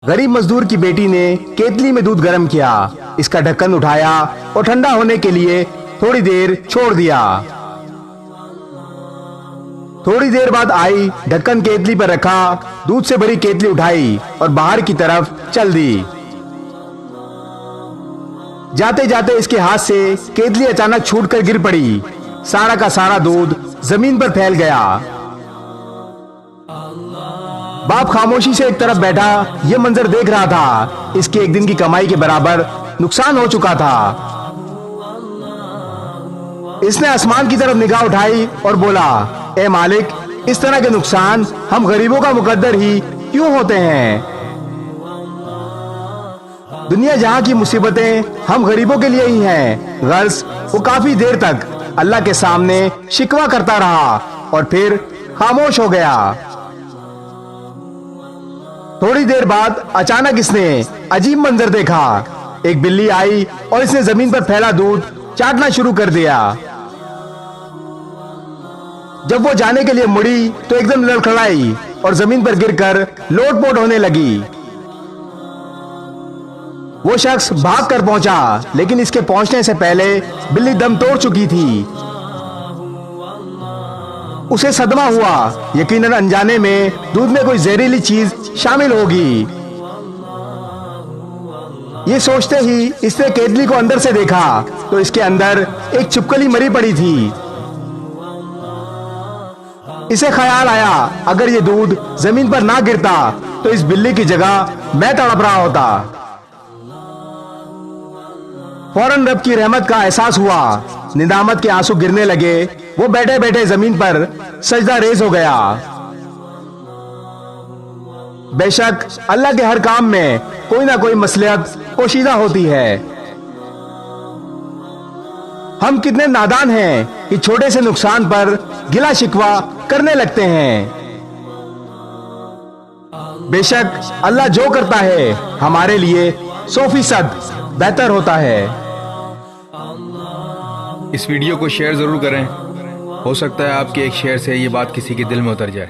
गरीब मजदूर की बेटी ने केतली में दूध गर्म किया, इसका ढक्कन उठाया और ठंडा होने के लिए थोड़ी देर छोड़ दिया। थोड़ी देर बाद आई, ढक्कन केतली पर रखा, दूध से भरी केतली उठाई और बाहर की तरफ चल दी। जाते जाते इसके हाथ से केतली अचानक छूटकर गिर पड़ी। सारा का सारा दूध जमीन पर फैल गया। बाप खामोशी से एक तरफ बैठा यह मंजर देख रहा था। इसके एक दिन की कमाई के बराबर नुकसान हो चुका था। इसने आसमान की तरफ निगाह उठाई और बोला, ए मालिक, इस तरह के नुकसान हम गरीबों का मुकद्दर ही क्यों होते हैं? दुनिया जहां की मुसीबतें हम गरीबों के लिए ही हैं। गर्ज वो काफी देर तक अल्लाह के सामने शिकवा करता रहा और फिर खामोश हो गया। थोड़ी देर बाद अचानक इसने अजीब मंजर देखा। एक बिल्ली आई और इसने जमीन पर फैला दूध चाटना शुरू कर दिया। जब वो जाने के लिए मुड़ी तो एकदम लड़खड़ाई और जमीन पर गिरकर लोटपोट होने लगी। वो शख्स भाग कर पहुंचा, लेकिन इसके पहुंचने से पहले बिल्ली दम तोड़ चुकी थी। उसे सदमा हुआ, यकीनन अनजाने में दूध में कोई जहरीली चीज शामिल होगी। ये सोचते ही इसने केतली को अंदर से देखा तो इसके अंदर एक छिपकली मरी पड़ी थी। इसे ख्याल आया, अगर ये दूध जमीन पर ना गिरता तो इस बिल्ली की जगह मैं तड़प रहा होता। फौरन रब की रहमत का एहसास हुआ। निदामत के आंसू गिरने लगे। वो बैठे बैठे जमीन पर सजदा रेज हो गया। बेशक अल्लाह के हर काम में कोई ना कोई मसलहत पोशीदा होती है। हम कितने नादान हैं कि छोटे से नुकसान पर गिला शिकवा करने लगते हैं। बेशक अल्लाह जो करता है हमारे लिए 100% बेहतर होता है। इस वीडियो को शेयर जरूर करें। हो सकता है आपके एक शेयर से ये बात किसी के दिल में उतर जाए।